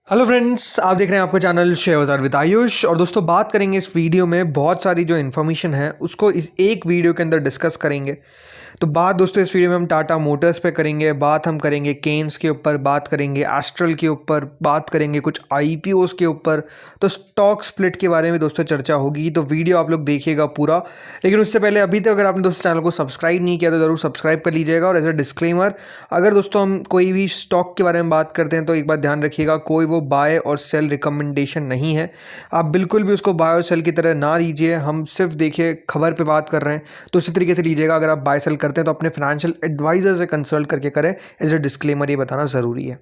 Hello friends, आप देख रहे हैं आपका चैनल शेयर बाजार विद आयुष। और दोस्तों, बात करेंगे इस वीडियो में बहुत सारी जो इन्फॉर्मेशन है उसको इस एक वीडियो के अंदर डिस्कस करेंगे। तो बात दोस्तों इस वीडियो में हम टाटा मोटर्स पे करेंगे, बात हम करेंगे केन्स के ऊपर, बात करेंगे एस्ट्रल के ऊपर, बात करेंगे कुछ आईपीओस के ऊपर। तो स्टॉक स्प्लिट के बारे में दोस्तों चर्चा होगी, तो वीडियो आप लोग देखिएगा पूरा। लेकिन उससे पहले अभी तक अगर आपने दोस्तों चैनल को सब्सक्राइब नहीं किया तो ज़रूर सब्सक्राइब कर लीजिएगा। और एज अ डिस्क्लेमर, अगर दोस्तों हम कोई भी स्टॉक के बारे में बात करते हैं तो एक बात ध्यान रखिएगा, कोई वो बाय और सेल रिकमेंडेशन नहीं है। आप बिल्कुल भी उसको बाय और सेल की तरह ना लीजिए। हम सिर्फ देखिए खबर पे बात कर रहे हैं तो उसी तरीके से लीजिएगा। अगर आप बाय सेल करते हैं तो अपने फाइनेंशियल एडवाइजर से कंसल्ट करके करें। एज अ डिस्क्लेमर ये बताना ज़रूरी है।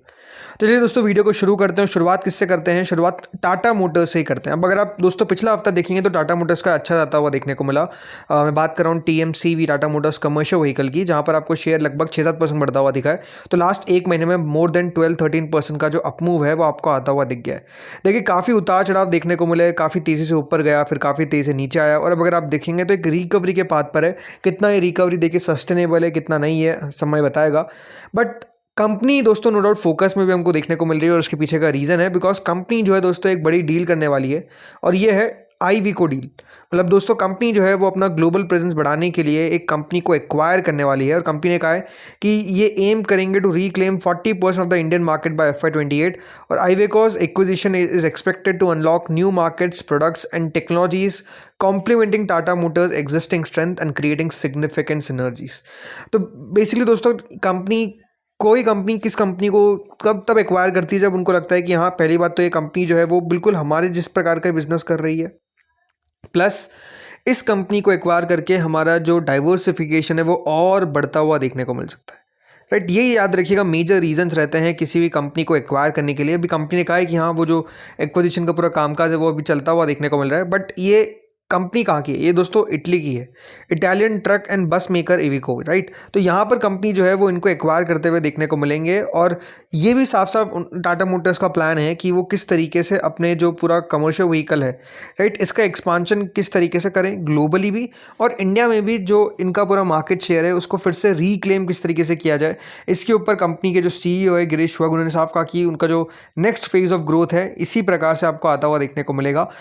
तो चलिए दोस्तों, वीडियो को शुरू करते हैं। शुरुआत किससे करते हैं? शुरुआत टाटा मोटर्स से ही करते हैं। अब अगर आप दोस्तों पिछला हफ्ता देखेंगे तो टाटा मोटर्स का अच्छा जाता हुआ देखने को मिला। मैं बात कर रहा हूँ टीएमसीवी, टाटा मोटर्स कमर्शियल व्हीकल की, जहाँ पर आपको शेयर लगभग 6-7% बढ़ता हुआ दिखा है। तो लास्ट एक महीने में मोर देन 12-13% का जो अपमूव है वो आपको आता हुआ दिख गया है। देखिए, काफ़ी उतार चढ़ाव देखने को मिले, काफ़ी तेज़ी से ऊपर गया, फिर काफ़ी तेज़ी से नीचे आया। और अब अगर आप देखेंगे तो एक रिकवरी के पाथ पर है। कितना ये रिकवरी देखिए सस्टेनेबल है, कितना नहीं है, समय बताएगा। बट कंपनी दोस्तों नो डाउट फोकस में भी हमको देखने को मिल रही है, और उसके पीछे का रीज़न है बिकॉज कंपनी जो है दोस्तों एक बड़ी डील करने वाली है, और ये है आईवीको डील। मतलब दोस्तों, कंपनी जो है वो अपना ग्लोबल प्रेजेंस बढ़ाने के लिए एक कंपनी को एक्वायर करने वाली है। और कंपनी ने कहा है कि ये एम करेंगे to reclaim 40% of the Indian market by FY 28। और Iveco's acquisition is expected to unlock new markets, products and technologies complementing Tata Motors existing strength and creating significant synergies. तो बेसिकली दोस्तों, कोई कंपनी किस कंपनी को कब तब एक्वायर करती है जब उनको लगता है कि हाँ, पहली बात तो ये कंपनी जो है वो बिल्कुल हमारे जिस प्रकार का बिजनेस कर रही है, प्लस इस कंपनी को एक्वायर करके हमारा जो डाइवर्सिफिकेशन है वो और बढ़ता हुआ देखने को मिल सकता है। राइट, ये याद रखिएगा, मेजर रीजंस रहते हैं किसी भी कंपनी को एक्वायर करने के लिए। अभी कंपनी ने कहा है कि हाँ, वो जो एक्विजिशन का पूरा कामकाज है वो अभी चलता हुआ देखने को मिल रहा है। बट ये कंपनी कहाँ की है? ये दोस्तों इटली की है, इटालियन ट्रक एंड बस मेकर इविको। राइट, तो यहाँ पर कंपनी जो है वो इनको एक्वायर करते हुए देखने को मिलेंगे। और ये भी साफ साफ टाटा मोटर्स का प्लान है कि वो किस तरीके से अपने जो पूरा कमर्शियल व्हीकल है, राइट, इसका एक्सपांशन किस तरीके से करें ग्लोबली भी, और इंडिया में भी जो इनका पूरा मार्केट शेयर है उसको फिर से रिक्लेम किस तरीके से किया जाए। इसके ऊपर कंपनी के जो सीईओ है गिरीश वग, उन्होंने साफ कहा कि उनका जो नेक्स्ट फेज ऑफ ग्रोथ है इसी प्रकार से आपको आता हुआ देखने को मिलेगा।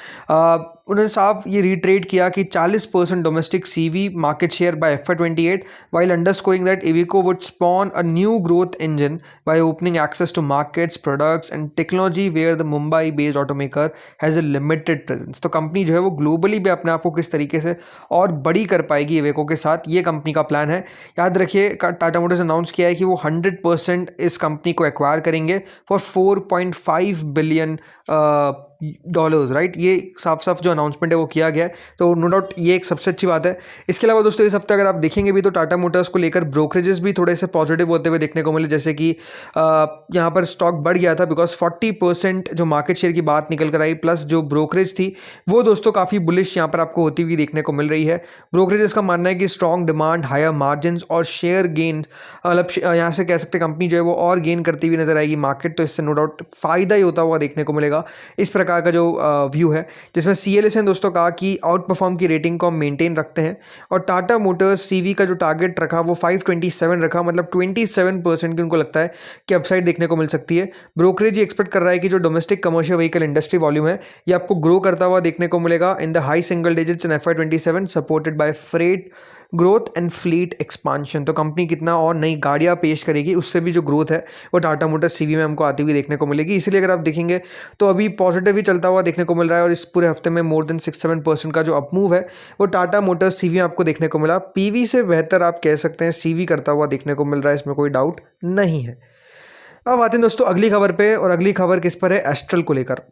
उन्होंने साफ ये रिट्रेट किया कि 40% domestic CV market share by FY 28, while underscoring that Iveco would spawn a new growth engine by opening access to markets, products and technology where the Mumbai-based automaker has a limited presence। तो company जो है वो globally भी अपने आप को किस तरीके से और बड़ी कर पाएगी इवेको के साथ, ये कंपनी का प्लान है। याद रखिए, टाटा मोटर्स अनाउंस किया है कि वो 100% इस कंपनी को एक्वायर करेंगे फॉर $4.5 बिलियन डॉलर्स। राइट, ये साफ साफ जो अनाउंसमेंट है वो किया गया है, तो नो डाउट ये एक सबसे अच्छी बात है। इसके अलावा दोस्तों, इस हफ्ते अगर आप देखेंगे भी तो टाटा मोटर्स को लेकर ब्रोकरेजेस भी थोड़े से पॉजिटिव होते हुए देखने को मिले। जैसे कि यहाँ पर स्टॉक बढ़ गया था बिकॉज 40% जो मार्केट शेयर की बात निकल कर आई, प्लस जो ब्रोकरेज थी वो दोस्तों काफ़ी बुलिश यहाँ पर आपको होती हुई देखने को मिल रही है। ब्रोकरेजेस का मानना है कि स्ट्रॉन्ग डिमांड, हायर मार्जिन और शेयर गेन, मतलब यहाँ से कह सकते हैं कंपनी जो है वो और गेन करती हुई नजर आएगी मार्केट, तो इससे नो डाउट फायदा ही होता हुआ देखने को मिलेगा। इस प्रकार का जो व्यू है, जिसमें CLS ने दोस्तों कहा कि आउट परफॉर्म की रेटिंग को हम मेंटेन रखते हैं। और टाटा मोटर्स CV का जो टारगेट रखा वो 527 रखा, मतलब 27% की उनको लगता है कि अपसाइड देखने को मिल सकती है। ब्रोकरेज ये एक्सपेक्ट कर रहा है कि जो domestic commercial vehicle industry volume है ये आपको ग्रो करता हुआ देखने को मिलेगा in the high single digits in FY 27, supported by freight growth and fleet expansion. तो कंपनी कितना और नई गाड़ियां पेश करेगी, उससे भी जो ग्रोथ है वो टाटा मोटर्स CV में हमको आती हुई देखने को मिलेगी। इसलिए अगर आप देखेंगे तो अभी पॉजिटिव ही चलता हुआ देखने को मिल रहा है। और इस पूरे हफ्ते में मोर देन 6-7% का जो अपमूव है वो टाटा मोटर्स CV में आपको देखने को मिला। PV से बेहतर आप कह सकते हैं CV करता हुआ देखने को मिल रहा है, इसमें कोई डाउट नहीं है। अब आते हैं दोस्तों अगली खबर पे, और अगली खबर किस पर है? एस्ट्रल को लेकर।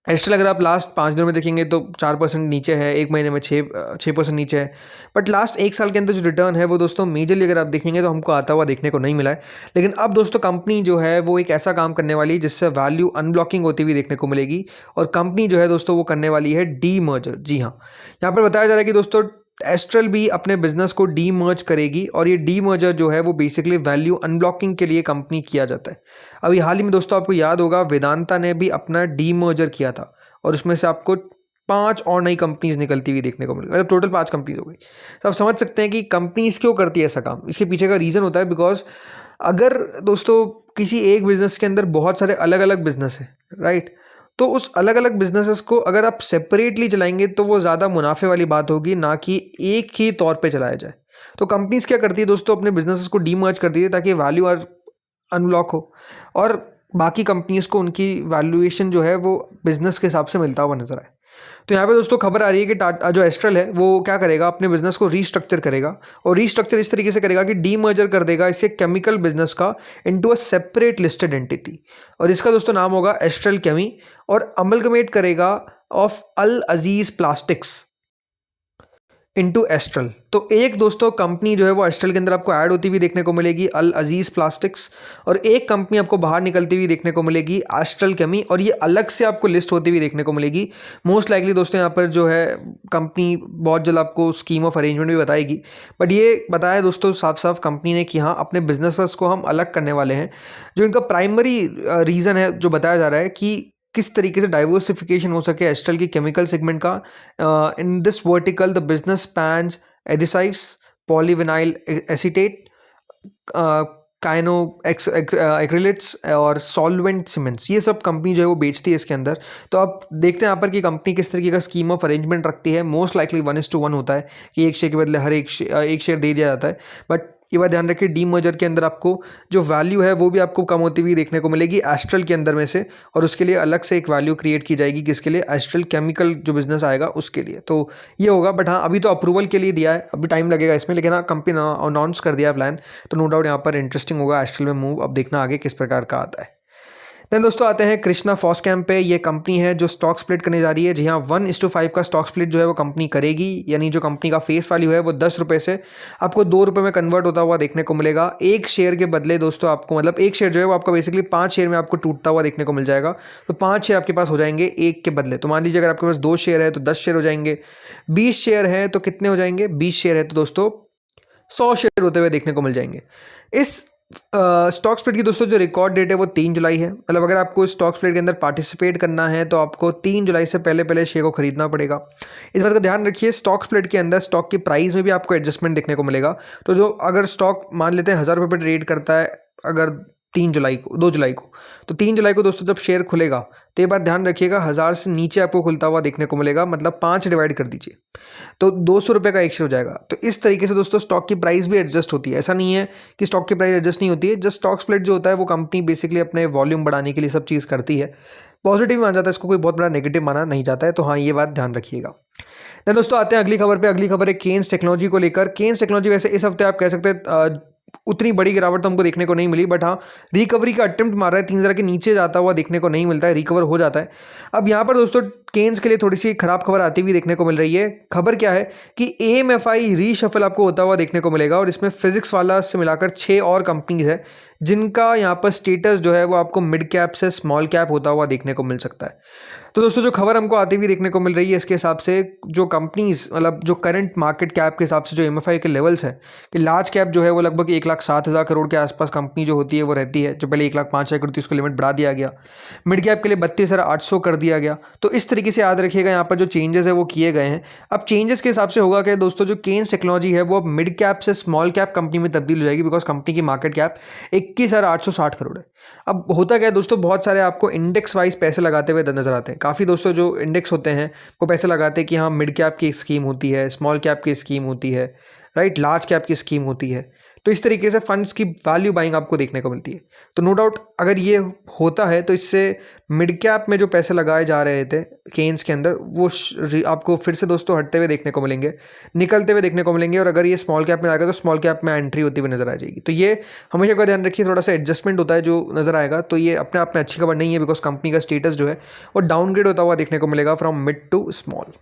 एस्ट्रल अगर आप लास्ट 5 दिनों में देखेंगे तो 4% नीचे है, एक महीने में 6% नीचे है। बट लास्ट एक साल के अंदर जो रिटर्न है वो दोस्तों मेजरली अगर आप देखेंगे तो हमको आता हुआ देखने को नहीं मिला है। लेकिन अब दोस्तों कंपनी जो है वो एक ऐसा काम करने वाली है जिससे वैल्यू अनब्लॉकिंग होती हुई देखने को मिलेगी। और कंपनी जो है दोस्तों वो करने वाली है डी मर्जर। जी हाँ, यहाँ पर बताया जा रहा है कि दोस्तों एस्ट्रल भी अपने बिजनेस को डी मर्ज करेगी, और ये डी मर्जर जो है वो बेसिकली वैल्यू अनब्लॉकिंग के लिए कंपनी किया जाता है। अभी हाल ही में दोस्तों आपको याद होगा वेदांता ने भी अपना डी मर्जर किया था, और उसमें से आपको 5 और नई कंपनीज निकलती हुई देखने को मिली, मतलब टोटल 5 कंपनीज हो गई। तो आप समझ सकते हैं कि कंपनीज क्यों करती है ऐसा काम। इसके पीछे का रीज़न होता है बिकॉज अगर दोस्तों किसी एक बिजनेस के अंदर बहुत सारे अलग अलग बिजनेस है, राइट। तो उस अलग अलग बिजनेसेस को अगर आप सेपरेटली चलाएंगे तो वो ज़्यादा मुनाफे वाली बात होगी, ना कि एक ही तौर पे चलाया जाए। तो कंपनीज क्या करती है दोस्तों, अपने बिजनेसेस को डीमर्ज करती है ताकि वैल्यू और अनलॉक हो, और बाकी कंपनीज को उनकी वैल्यूएशन जो है वो बिजनेस के हिसाब से मिलता हुआ नजर आए। तो यहाँ पे दोस्तों खबर आ रही है कि टाटा जो एस्ट्रल है वो क्या करेगा, अपने बिजनेस को रीस्ट्रक्चर करेगा, और रीस्ट्रक्चर इस तरीके से करेगा कि डीमर्जर कर देगा इससे केमिकल बिजनेस का into a separate listed entity, और इसका दोस्तों नाम होगा एस्ट्रल केमी, और अमलगमेट करेगा of Al Aziz plastics into Astral. तो एक दोस्तों कंपनी जो है वो एस्ट्रल के अंदर आपको ऐड होती हुई देखने को मिलेगी, अल अजीज प्लास्टिक्स, और एक कंपनी आपको बाहर निकलती हुई देखने को मिलेगी, एस्ट्रल केमी, और ये अलग से आपको लिस्ट होती हुई देखने को मिलेगी। मोस्ट लाइकली दोस्तों यहाँ पर जो है कंपनी बहुत जल्द आपको स्कीम ऑफ अरेंजमेंट भी बताएगी, बट ये बताया दोस्तों साफ साफ कंपनी ने कि हाँ अपने बिजनेसेस को हम अलग करने वाले हैं। जो इनका प्राइमरी रीज़न है जो बताया जा रहा है कि किस तरीके से डाइवर्सिफिकेशन हो सके एस्ट्रल की केमिकल सेगमेंट का। In this vertical the business spans एडिसाइड्स, पॉलीविनाइल एसीटेट, काइनो एक्रिलेट्स और सॉल्वेंट सीमेंट्स, ये सब कंपनी जो है वो बेचती है इसके अंदर। तो आप देखते हैं यहाँ पर कि कंपनी किस तरीके का स्कीम ऑफ अरेंजमेंट रखती है। मोस्ट लाइकली 1:1 होता है कि एक शेयर के बदले हर एक शेयर दे दिया जाता है, बट ये बात ध्यान रखिए डीमर्जर के अंदर आपको जो वैल्यू है वो भी आपको कम होती हुई देखने को मिलेगी एस्ट्रल के अंदर में से, और उसके लिए अलग से एक वैल्यू क्रिएट की जाएगी, किसके लिए, एस्ट्रल केमिकल जो बिजनेस आएगा उसके लिए। तो ये होगा, बट हाँ अभी तो अप्रूवल के लिए दिया है, अभी टाइम लगेगा इसमें, लेकिन हाँ कंपनी ने अनाउंस कर दिया है प्लान, तो नो डाउट यहाँ पर इंटरेस्टिंग होगा एस्ट्रल में मूव। अब देखना आगे किस प्रकार का आता है। देन दोस्तों आते हैं कृष्णा फॉस्कैम पे। ये कंपनी है जो स्टॉक स्प्लिट करने जा रही है। जी हाँ 1:5 का स्टॉक स्प्लिट जो है वो कंपनी करेगी, यानी जो कंपनी का फेस वैल्यू है वो 10 रुपये से आपको 2 रुपये में कन्वर्ट होता हुआ देखने को मिलेगा। एक शेयर के बदले दोस्तों आपको, मतलब एक शेयर जो है वो आपका बेसिकली 5 शेयर में आपको टूटता हुआ देखने को मिल जाएगा। तो 5 शेयर आपके पास हो जाएंगे एक के बदले। तो मान लीजिए अगर आपके पास 2 शेयर है तो 10 शेयर हो जाएंगे, 20 शेयर है तो कितने हो जाएंगे, 20 शेयर है तो दोस्तों 100 शेयर होते हुए देखने को मिल जाएंगे। इस स्टॉक स्प्लिट की दोस्तों जो रिकॉर्ड डेट है वो 3 जुलाई है। मतलब अगर आपको स्टॉक स्प्लिट के अंदर पार्टिसिपेट करना है तो आपको 3 जुलाई से पहले पहले शेयर को खरीदना पड़ेगा। इस बात का ध्यान रखिए, स्टॉक स्प्लिट के अंदर स्टॉक की प्राइस में भी आपको एडजस्टमेंट देखने को मिलेगा। तो जो अगर स्टॉक मान लेते हैं 1000 रुपये पर ट्रेड करता है अगर 2 जुलाई को, तो 3 जुलाई को दोस्तों जब शेयर खुलेगा तो ये बात ध्यान रखिएगा 1000 से नीचे आपको खुलता हुआ देखने को मिलेगा। मतलब 5 डिवाइड कर दीजिए तो 200 रुपये का एक शेयर हो जाएगा। तो इस तरीके से दोस्तों स्टॉक की प्राइस भी एडजस्ट होती है। ऐसा नहीं है कि स्टॉक की प्राइस एडजस्ट नहीं होती है। जस्ट स्टॉक स्प्लिट जो होता है वो कंपनी बेसिकली अपने वॉल्यूम बढ़ाने के लिए सब चीज़ करती है। पॉजिटिव माना जाता है, इसको कोई बहुत बड़ा नेगेटिव माना नहीं जाता है। तो हाँ ये बात ध्यान रखिएगा। देन दोस्तों आते हैं अगली खबर पे। अगली खबर है केन्स टेक्नोलॉजी को लेकर। केन्स टेक्नोलॉजी वैसे इस हफ्ते आप कह सकते हैं उतनी बड़ी गिरावट तो हमको देखने को नहीं मिली, बट हाँ रिकवरी का अटेम्प्ट मार रहा है। 3000 के नीचे जाता हुआ देखने को नहीं मिलता है, रिकवर हो जाता है। अब यहाँ पर दोस्तों केन्स के लिए थोड़ी सी खराब खबर आती हुई देखने को मिल रही है। खबर क्या है कि AMFI रीशफल आपको होता हुआ देखने को मिलेगा, और इसमें फिजिक्स वाला से मिलाकर 6 और कंपनीज है जिनका यहाँ पर स्टेटस जो है वो आपको मिड कैप से स्मॉल कैप होता हुआ देखने को मिल सकता है। तो दोस्तों जो खबर हमको आती हुई देखने को मिल रही है इसके हिसाब से जो कंपनीज, मतलब जो करंट मार्केट कैप के हिसाब से जो MFI के लेवल्स है कि लार्ज कैप जो है वो लगभग 1,07,000 करोड़ के आसपास कंपनी जो होती है वो रहती है, जो पहले 1,05,000 करोड़ थी उसको लिमिट बढ़ा दिया गया। मिड कैप के लिए 32,800 कर दिया गया। तो इस तरीके से याद रखिएगा यहाँ पर जो चेंजेस है वो किए गए हैं। अब चेंजेस के हिसाब से होगा कि दोस्तों जो केन्स टेक्नोलॉजी है वो अब मिड कैप से स्मॉल कैप कंपनी में तब्दील हो जाएगी, बिकॉज कंपनी की मार्केट कैप 21,860 करोड़ है। अब होता क्या है दोस्तों, बहुत सारे आपको इंडेक्स वाइज पैसे लगाते हुए नजर आते हैं। काफ़ी दोस्तों जो इंडेक्स होते हैं वो पैसे लगाते हैं कि हाँ मिड कैप की स्कीम होती है, स्मॉल कैप की स्कीम होती है, राइट, लार्ज कैप की स्कीम होती है। तो इस तरीके से फंड्स की वैल्यू बाइंग आपको देखने को मिलती है। तो नो डाउट अगर ये होता है तो इससे मिड कैप में जो पैसे लगाए जा रहे थे केन्स के अंदर वो आपको फिर से दोस्तों हटते हुए देखने को मिलेंगे, निकलते हुए देखने को मिलेंगे। और अगर ये स्मॉल कैप में आएगा तो स्मॉल कैप में एंट्री होती हुई नजर आ जाएगी। तो ये हमेशा का ध्यान रखिए, थोड़ा सा एडजस्टमेंट होता है जो नजर आएगा। तो ये अपने आप में अच्छी खबर नहीं है, बिकॉज कंपनी का स्टेटस जो है वो डाउनग्रेड होता हुआ देखने को मिलेगा फ्रॉम मिड टू स्मॉल।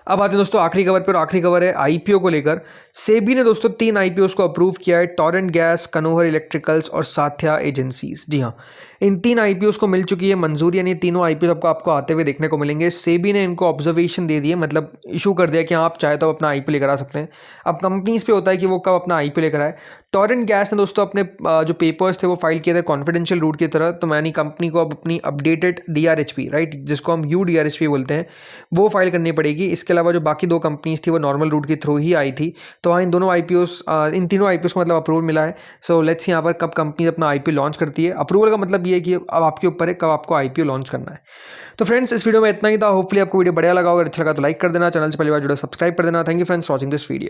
अब आते हैं दोस्तों आखिरी खबर पे, और आखिरी खबर है आईपीओ को लेकर। सेबी ने दोस्तों 3 आईपीओस को अप्रूव किया है, टोरेंट गैस, कनोहर इलेक्ट्रिकल्स और साथ्या एजेंसीज। जी हाँ, इन 3 आईपीओस को मिल चुकी है मंजूरी, यानी तीनों आईपीओ आपको आते हुए देखने को मिलेंगे। सेबी ने इनको ऑब्जर्वेशन दे दी है, मतलब इशू कर दिया कि हाँ आप चाहे तो अपना आईपीओ लेकर आ सकते हैं। अब कंपनीज पे होता है कि वो कब अपना आईपीओ लेकर आए। टॉरेंट गैस ने दोस्तों अपने जो पेपर्स थे वो फाइल किए थे कॉन्फिडेंशियल रूट की तरह, तो मैंने कंपनी को अब अपनी अपडेटेड DRHP, राइट, जिसको हम UDRHP बोलते हैं, वो फाइल करनी पड़ेगी। इसके अलावा जो बाकी 2 कंपनीज थी वो नॉर्मल रूट के थ्रू ही आई थी। तो हाँ, इन तीनों IPOs को मतलब अप्रूवल मिला है। सो लेट्स यहाँ पर कब कंपनी अपना IPO लॉन्च करती है। अप्रूवल का मतलब ये है कि अब आपके ऊपर है कब आपको IPO लॉन्च करना है। तो फ्रेंड्स, इस वीडियो में इतना ही था। होपफुली आपको वीडियो बढ़िया लगा होगा, अच्छा लगा तो लाइक कर देना, चैनल से पहली बार जुड़े सब्सक्राइब कर देना। Thank you friends watching this video.